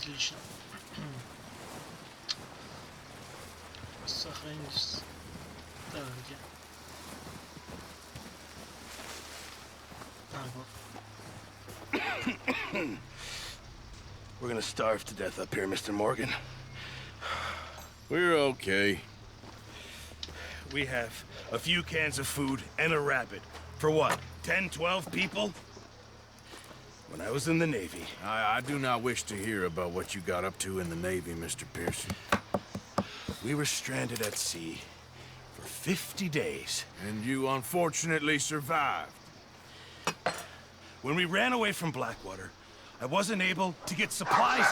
Отлично. Сохранить. Так, где? А, вот. We're gonna starve to death up here, Mr. Morgan. We're okay. We have a few cans of food and a rabbit. For what, 10, 12 people? When I was in the Navy... I do not wish to hear about what you got up to in the Navy, Mr. Pearson. We were stranded at sea for 50 days. And you unfortunately survived. When we ran away from Blackwater, I wasn't able to get supplies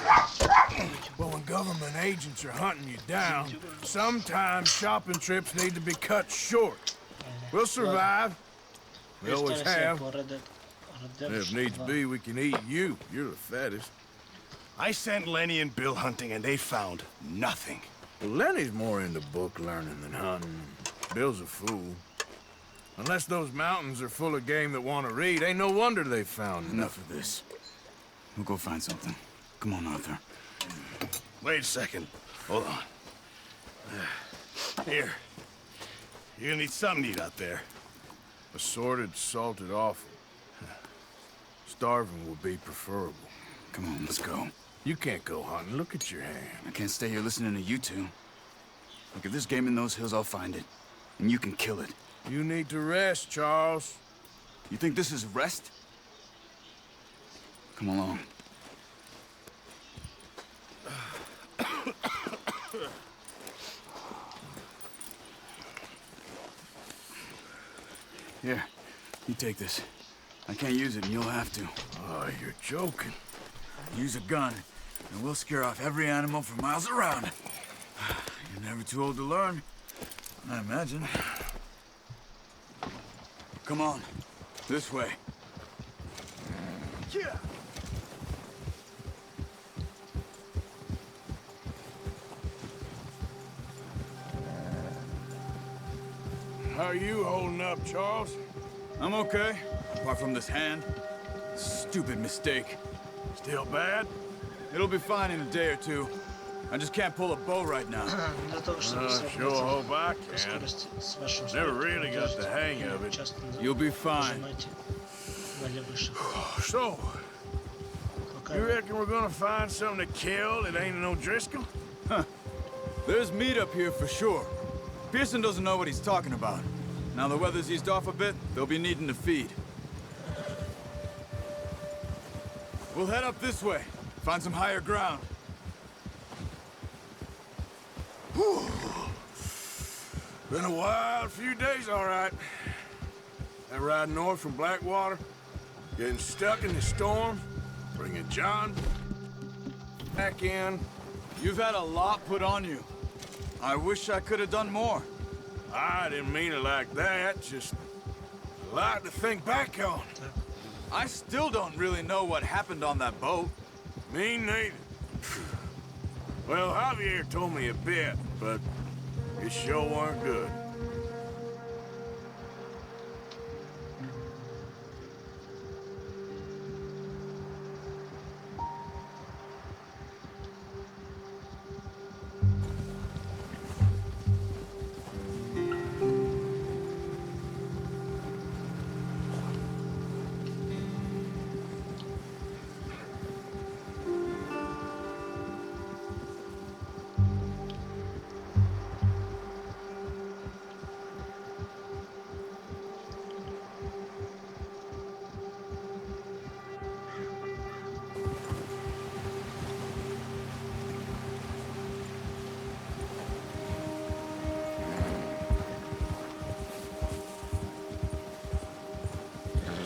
in. Well, when government agents are hunting you down, sometimes shopping trips need to be cut short. We'll survive. We always have. If needs be, we can eat you. You're the fattest. I sent Lenny and Bill hunting, and they found nothing. Well, Lenny's more into book learning than hunting. Bill's a fool. Unless those mountains are full of game that want to read, ain't no wonder they found Enough of this. We'll go find something. Come on, Arthur. Wait a second. Hold on. Here. You're gonna need something to eat out there. Assorted, salted offal. Starving will be preferable. Come on, let's go. You can't go hunting. Look at your hand. I can't stay here listening to you two. Look, if there's game in those hills, I'll find it. And you can kill it. You need to rest, Charles. You think this is rest? Come along. Here, you take this. I can't use it, and you'll have to. Oh, you're joking. Use a gun, and we'll scare off every animal for miles around. You're never too old to learn, I imagine. Come on, this way. Yeah. How are you holding up, Charles? I'm okay, apart from this hand. Stupid mistake. Still bad? It'll be fine in a day or two. I just can't pull a bow right now. Для того, чтобы Sure hope I can. скорости с вашим Never really got the hang of it. часто You'll be fine. нажимайте для высших. So, Пока you reckon we're gonna find something to kill that ain't no Driscoll? There's meat up here for sure. Pearson doesn't know what he's talking about. Now the weather's eased off a bit, they'll be needing to feed. We'll head up this way. Find some higher ground. Whew. Been a wild few days, all right. That ride north from Blackwater, getting stuck in the storm, bringing John back in. You've had a lot put on you. I wish I could have done more. I didn't mean it like that, just a lot to think back on. I still don't really know what happened on that boat. Me neither. Well, Javier told me a bit, but it sure weren't good.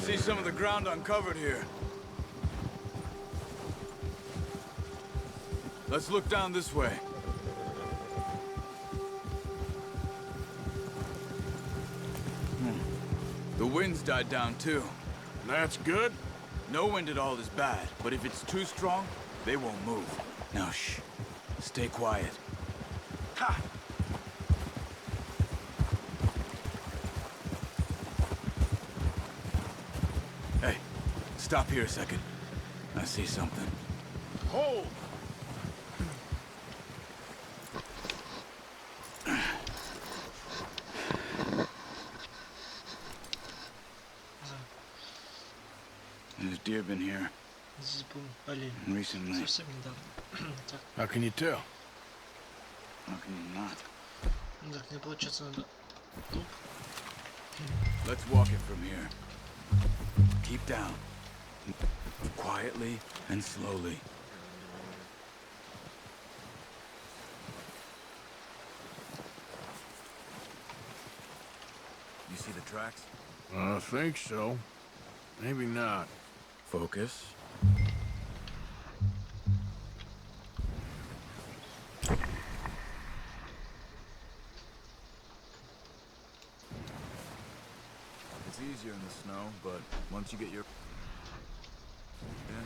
See some of the ground uncovered here. Let's look down this way. The wind's died down too. That's good. No wind at all is bad, but if it's too strong, they won't move. Now shh. Stay quiet. Ha! Hey, stop here a second. I see something. Hold! deer been here Здесь был олень. recently? Совсем недавно. Так, How can you tell? How can you not? ну так, мне получается надо... Оп. Let's walk it from here. Keep down. Quietly and slowly. You see the tracks? I think so. Maybe not. Focus. It's easier in the snow, but once you get your in,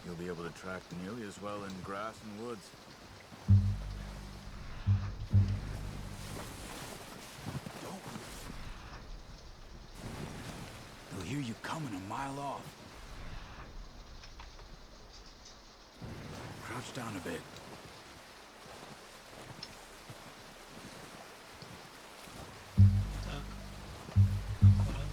you'll be able to track nearly as well in grass and woods. They'll hear you coming a mile off. Crouch down a bit. Так. Аккуратно.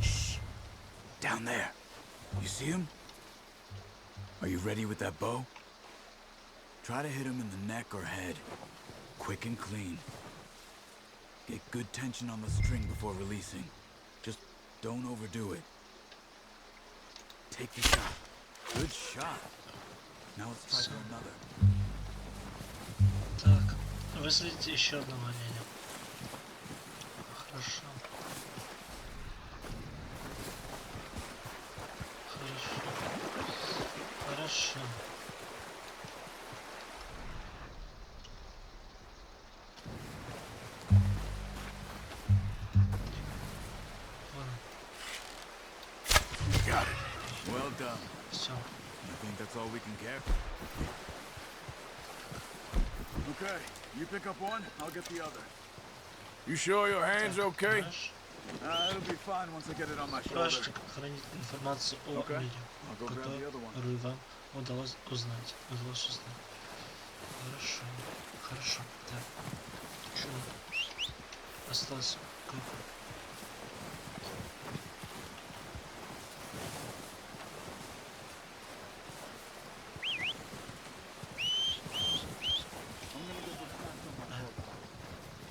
Shh. Down there. You see him? Are you ready with that bow? Try to hit him in the neck or head. Quick and clean. Get good tension on the string before releasing. Just don't overdo it. Take the shot. Good shot. Now let's try for another. Так, выследите еще одного оленя. Хорошо. Хорошо. Вон, You got it. Well done. все. I think that's all we can get. Okay, you pick up one, I'll get the other. You sure your hand's okay? Наш It'll be fine once I get it on my shoulder. шашечка хранит информацию о Okay. мире, I'll go grab the other one. которую вам удалось узнать. Хорошо. Хорошо. Так. Что? Осталось как?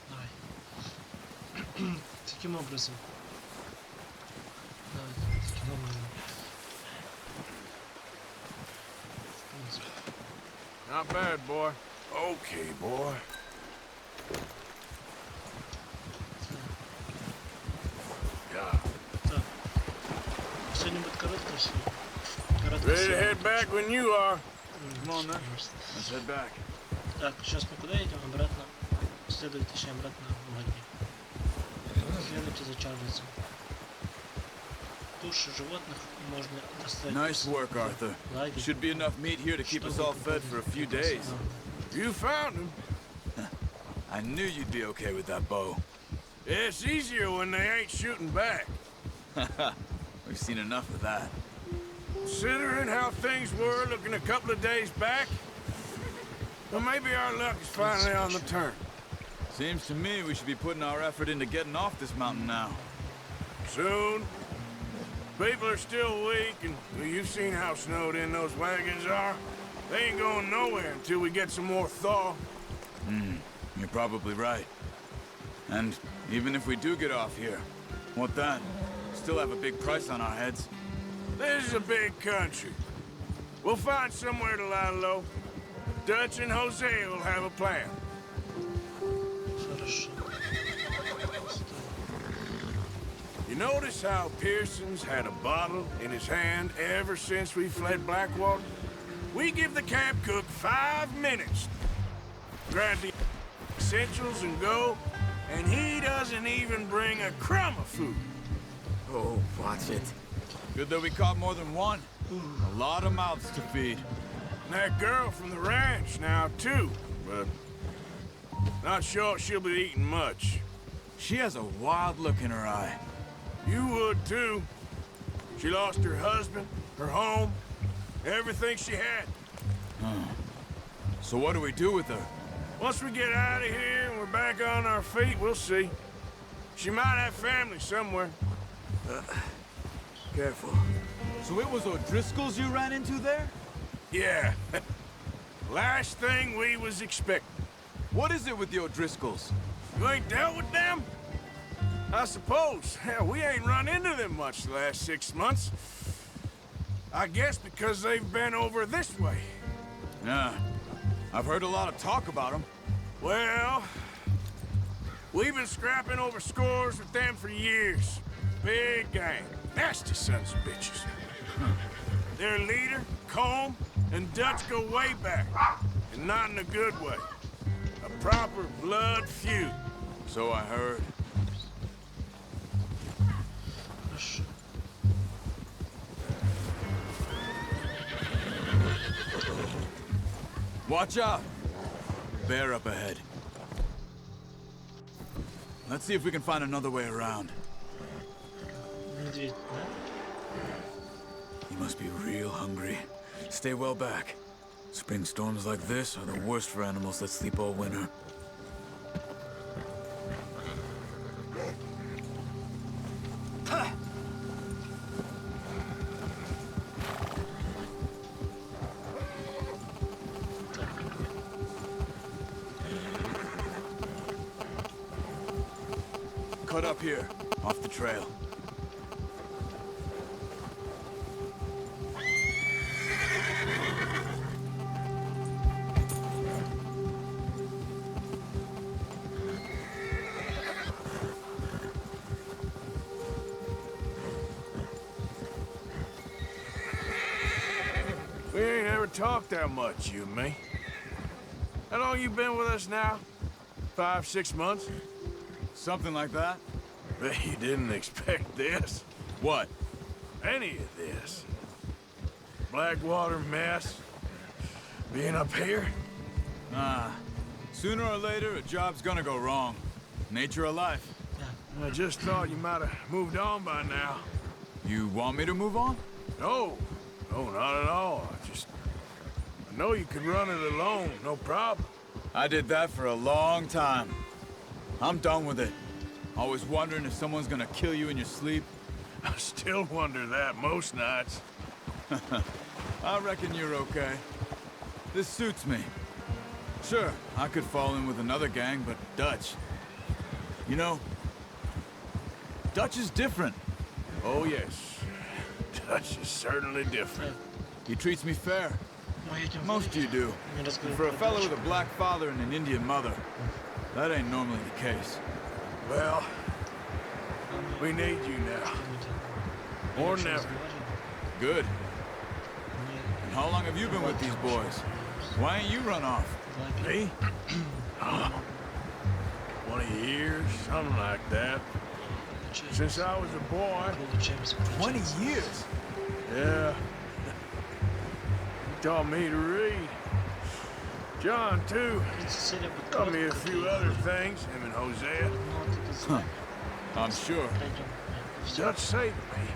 Давай. Таким образом. Давай, таким образом. В принципе. Not bad, boy. Okay, boy. Yeah. Так. Сегодня будет короткая серия. Короткая Ready to серия. head back when you are. Come on, then. Let's head back. Так, сейчас мы куда едем? Обратно. Следует, точнее, обратно в лагерь. Следуйте за Чарльзом. Туши животных можно доставить. Nice work, Arthur. Лагерь. Should be enough meat here to keep us all fed for a few days. You found him. I knew you'd be okay with that bow. It's easier when they ain't shooting back. We've seen enough of that. Considering how things were looking a couple of days back, well, maybe our luck is finally on the turn. Seems to me we should be putting our effort into getting off this mountain now. Soon. People are still weak, and well, you've seen how snowed in those wagons are. They ain't going nowhere until we get some more thaw. You're probably right. And even if we do get off here, what then? Still have a big price on our heads. This is a big country. We'll find somewhere to lie low. Dutch and Jose will have a plan. Хорошо. You notice how Pearson's had a bottle in his hand ever since we fled Blackwater? We give the camp cook 5 minutes. Grab the essentials and go, and he doesn't even bring a crumb of food. Oh, watch it. Good that we caught more than one. A lot of mouths to feed. And that girl from the ranch now, too. But not sure she'll be eating much. She has a wild look in her eye. You would, too. She lost her husband, her home, everything she had. So what do we do with her? Once we get out of here and we're back on our feet, we'll see. She might have family somewhere. Careful. So it was O'Driscoll's you ran into there? Yeah. Last thing we was expecting. What is it with the O'Driscolls? You ain't dealt with them? I suppose. Hell, we ain't run into them much the last 6 months. I guess because they've been over this way. Yeah. I've heard a lot of talk about them. Well, we've been scrapping over scores with them for years. Big gang. Nasty sons of bitches. Their leader, Combe, and Dutch go way back. And not in a good way. A proper blood feud. So I heard. Хорошо. Watch out! Bear up ahead. Let's see if we can find another way around. Медведь, да? You must be real hungry. Stay well back. Spring storms like this are the worst for animals that sleep all winter. Cut up here, off the trail. We ain't ever talked that much, you and me. How long you been with us now? 5, 6 months? Something like that? Bet you didn't expect this. What? Any of this. Blackwater mess. Being up here. Sooner or later, a job's gonna go wrong. Nature of life. I just thought you might have moved on by now. You want me to move on? No. No, not at all. I know you could run it alone, no problem. I did that for a long time. I'm done with it. Always wondering if someone's gonna kill you in your sleep. I still wonder that most nights. I reckon you're okay. This suits me. Sure, I could fall in with another gang, but Dutch... You know, Dutch is different. Oh, yes. Dutch is certainly different. He treats me fair. Мы едем Most в you do. не разговариваем For a про fellow дачу. with a black father and an Indian mother, that ain't normally the case. Well, we need you now. More than ever. Good. And how long have you been with these boys? Why ain't you run off? Me? 20 years, something like that. Since I was a boy. 20 years? Yeah. He taught me to read. John, too. Taught me a few other things, him and Hosea. I'm sure. Dutch saved me.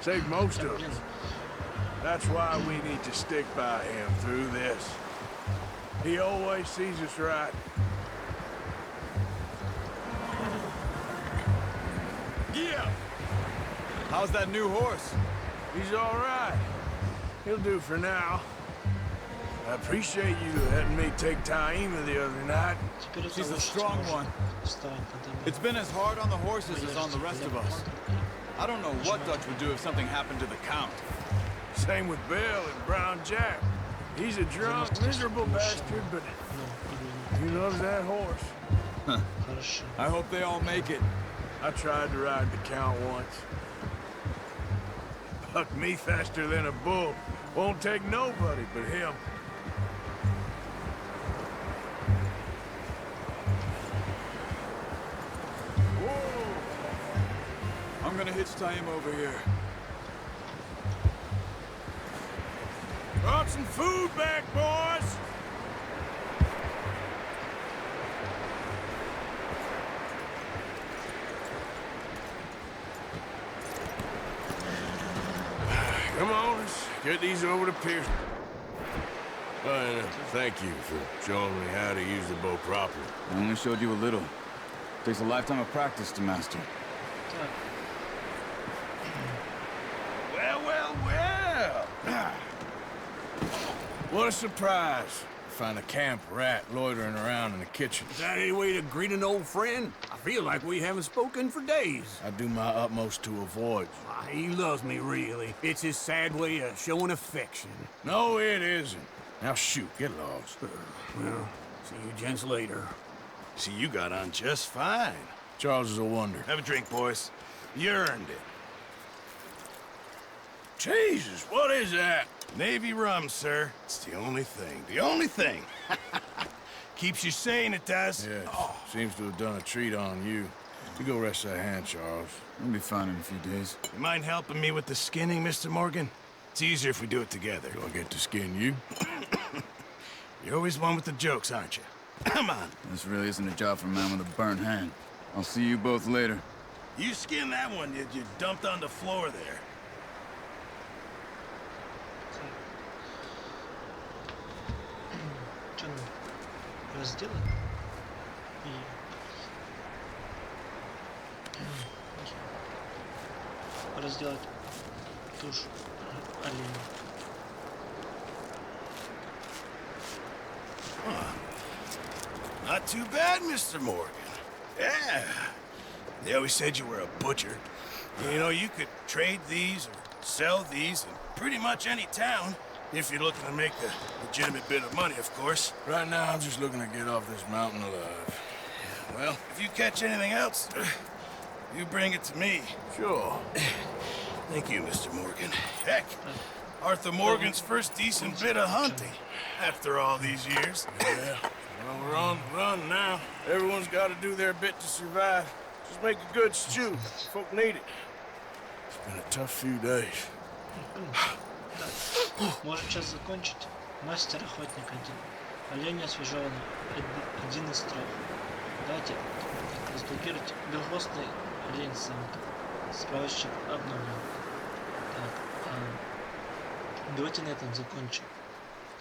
Saved most of us. That's why we need to stick by him through this. He always sees us right. Yeah. How's that new horse? He's all right. He'll do for now. I appreciate you letting me take Taima the other night. She's a strong one. It's been as hard on the horses as on the rest of us. I don't know what Dutch would do if something happened to the Count. Same with Bill and Brown Jack. He's a drunk, miserable bastard, but he loves that horse. Хорошо. I hope they all make it. I tried to ride the Count once. Bucked me faster than a bull. Won't take nobody but him. I'm gonna hitch-tie him over here. Brought some food back, boys! Come on, let's get these over to Pearson. And thank you for showing me how to use the bow properly. I only showed you a little. Takes a lifetime of practice to master. Так, Well, well, well! What a surprise. Find a camp rat loitering around in the kitchen. Is that any way to greet an old friend? I feel like we haven't spoken for days. I do my utmost to avoid you. Ah, he loves me, really. It's his sad way of showing affection. No, it isn't. Now shoot, get lost. Well, see you gents later. See, you got on just fine. Charles is a wonder. Have a drink, boys. You earned it. Jesus, what is that? Navy rum, sir. It's the only thing. The only thing. Keeps you sane, it does. Yes, seems to have done a treat on you. You go rest that hand, Charles. We'll be fine in a few days. You mind helping me with the skinning, Mr. Morgan? It's easier if we do it together. Do I get to skin you? You're always one with the jokes, aren't you? Come on. This really isn't a job for a man with a burnt hand. I'll see you both later. You skin that one you dumped on the floor there. что надо? Разделать? И... Разделать тушу оленя. Not too bad, Mr. Morgan. Yeah. They always said you were a butcher. You know, you could trade these or sell these in pretty much any town. If you're looking to make a legitimate bit of money, of course. Right now, I'm just looking to get off this mountain alive. Well, if you catch anything else, you bring it to me. Sure. Thank you, Mr. Morgan. Heck, Arthur Morgan's first decent bit of hunting after all these years. Yeah. Well, we're on the run now. Everyone's got to do their bit to survive. Just make a good stew. Folk need it. It's been a tough few days. Может сейчас закончить. Мастер-охотник один. Олень освежеванный. Один из трех. Давайте разблокировать белохвостный олень самка. Справочник обновлен. Так, давайте на этом закончим.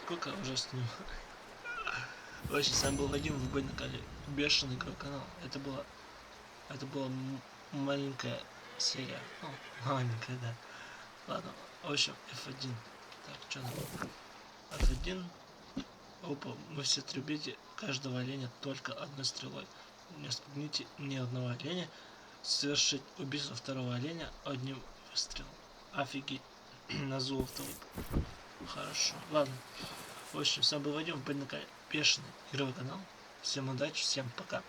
Сколько уже сниму? Вообще, сам был один в бой на канале. Бешеный игровой канал. Это была маленькая серия. Ну, маленькая, да. Ладно, в общем, F1. Так, что нам? F1. Опа, вы все трубите каждого оленя только одной стрелой. Не спугните ни одного оленя. Совершить убийство второго оленя одним выстрелом. Офигеть. На золото. Хорошо. Ладно. В общем, с вами был Вадим, Бешеный игровой канал. Всем удачи, всем пока.